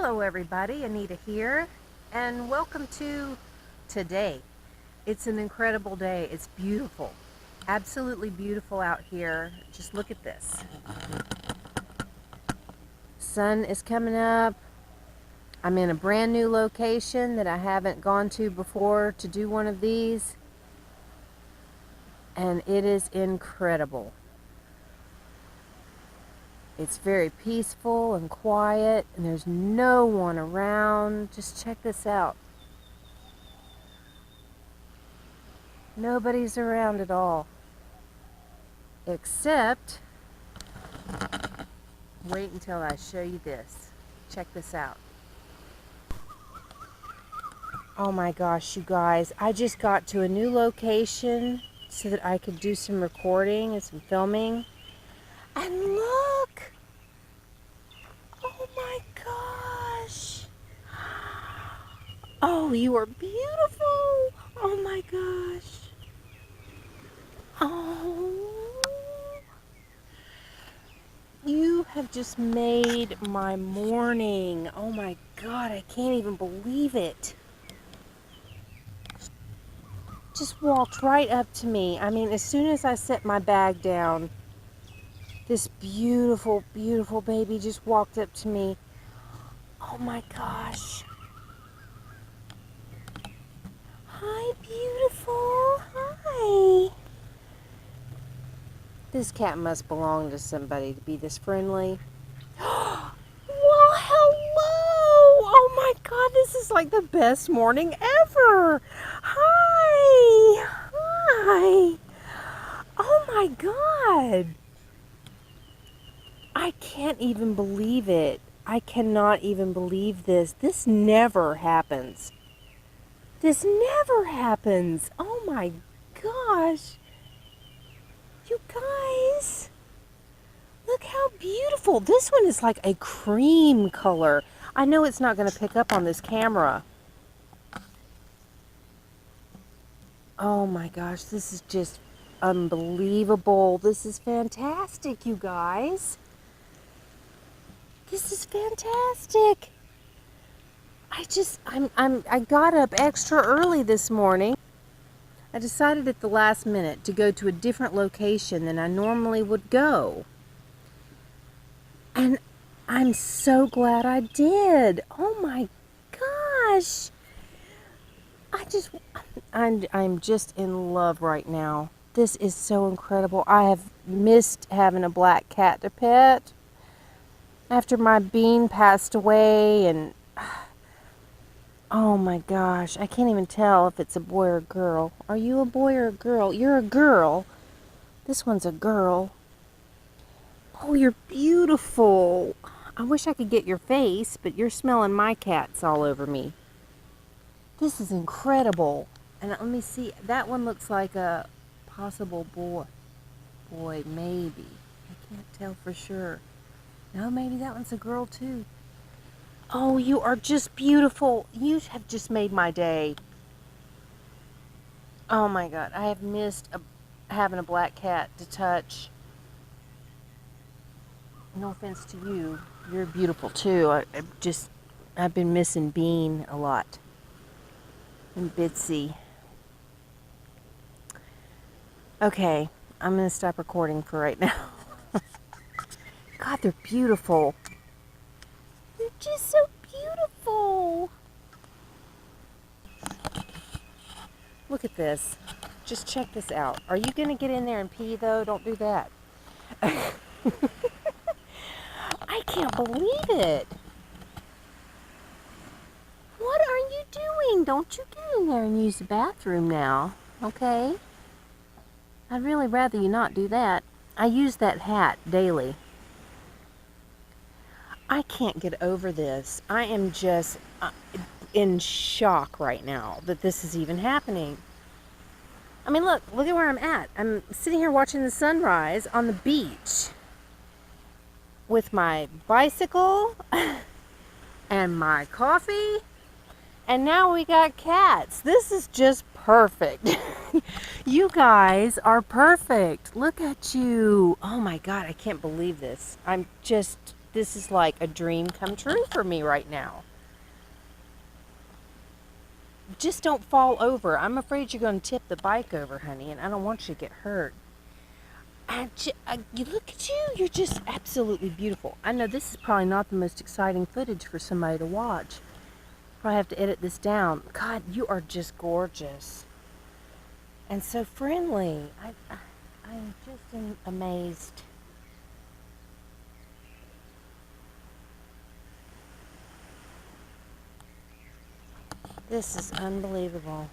Hello everybody, Anita here, and welcome to today. It's an incredible day. It's beautiful, absolutely beautiful out here. Just look at this. Sun is coming up. I'm in a brand new location that I haven't gone to before to do one of these, and it is incredible. It's very peaceful and quiet, and there's no one around. Just check this out. Nobody's around at all. Except, wait until I show you this. Check this out. Oh my gosh, you guys. I just got to a new location so that I could do some recording and some filming. And look! Oh my gosh! Oh, you are beautiful! Oh my gosh! Oh, you have just made my morning. Oh my God, I can't even believe it. Just walked right up to me. I mean, as soon as I set my bag down, this beautiful, beautiful baby just walked up to me. Oh my gosh. Hi, beautiful. Hi. This cat must belong to somebody to be this friendly. Well, hello! Oh my God, this is like the best morning ever. Hi! Hi! Oh my God! I can't even believe it. I cannot even believe this. This never happens. This never happens. Oh my gosh. You guys, look how beautiful. This one is like a cream color. I know it's not going to pick up on this camera. Oh my gosh, this is just unbelievable. This is fantastic, you guys. This is fantastic. I got up extra early this morning. I decided at the last minute to go to a different location than I normally would go. And I'm so glad I did. Oh my gosh. I'm just in love right now. This is so incredible. I have missed having a black cat to pet after my Bean passed away, and oh my gosh, I can't even tell if it's a boy or a girl. Are you a boy or a girl? You're a girl. This one's a girl. Oh, you're beautiful. I wish I could get your face, but you're smelling my cats all over me. This is incredible. And let me see. That one looks like a possible boy. Boy, maybe. I can't tell for sure. No, maybe that one's a girl too. Oh, you are just beautiful. You have just made my day. Oh my God, I have missed having a black cat to touch. No offense to you. You're beautiful too. I've been missing Bean a lot. And Bitsy. Okay, I'm going to stop recording for right now. God, they're beautiful. They're just so beautiful. Look at this. Just check this out. Are you going to get in there and pee, though? Don't do that. I can't believe it. What are you doing? Don't you get in there and use the bathroom now, okay? I'd really rather you not do that. I use that hat daily. I can't get over this. I am just in shock right now that this is even happening. I mean, look at where I'm at. I'm sitting here watching the sunrise on the beach with my bicycle and my coffee, and now we got cats. This is just perfect. You guys are perfect. Look at you. Oh my God, I can't believe this. I'm just this is like a dream come true for me right now. Just don't fall over. I'm afraid you're going to tip the bike over, honey, and I don't want you to get hurt. You look at you. You're just absolutely beautiful. I know this is probably not the most exciting footage for somebody to watch. Probably have to edit this down. God, you are just gorgeous. And so friendly. I'm just amazed. This is unbelievable.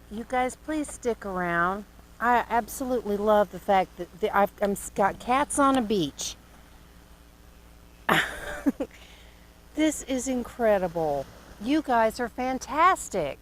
You guys, please stick around. I absolutely love the fact that I've got cats on a beach. This is incredible. You guys are fantastic.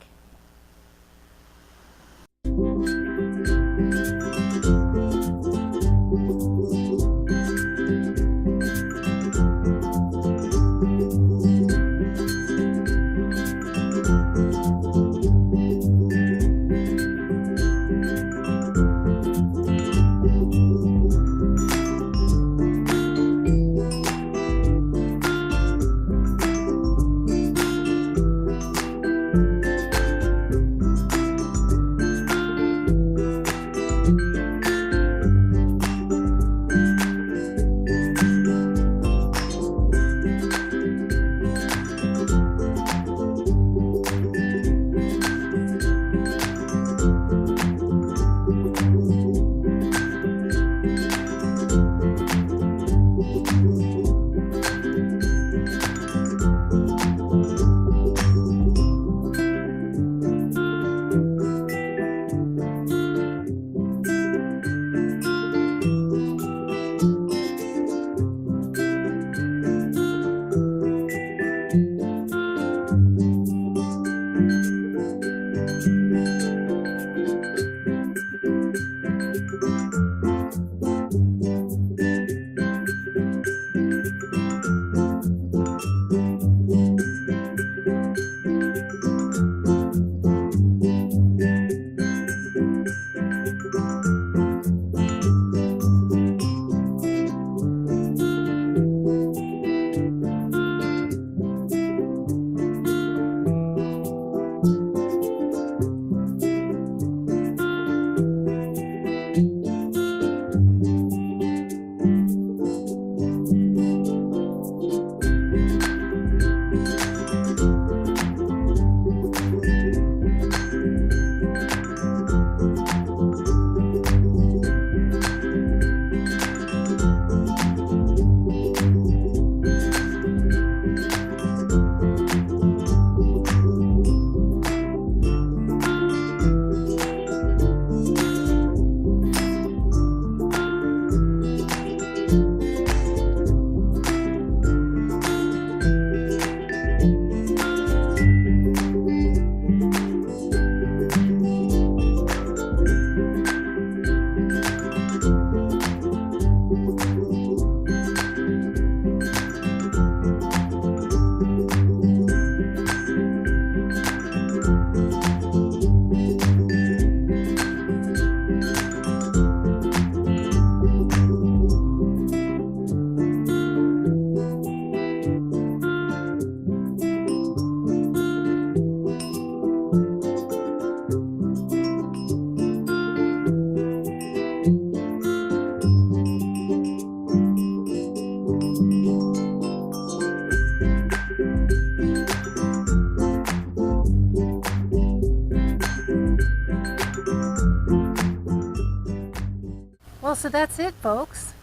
Well, so that's it, folks.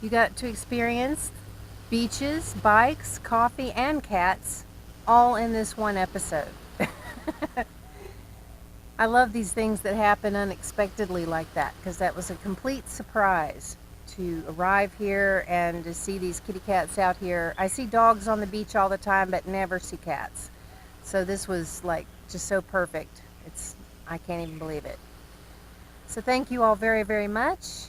You got to experience beaches, bikes, coffee, and cats all in this one episode. I love these things that happen unexpectedly like that, because that was a complete surprise to arrive here and to see these kitty cats out here. I see dogs on the beach all the time, but never see cats. So this was like just so perfect. I can't even believe it. So thank you all very, very much.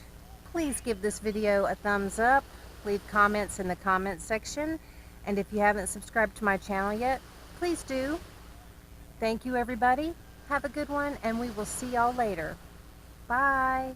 Please give this video a thumbs up. Leave comments in the comment section. And if you haven't subscribed to my channel yet, please do. Thank you, everybody. Have a good one, and we will see y'all later. Bye.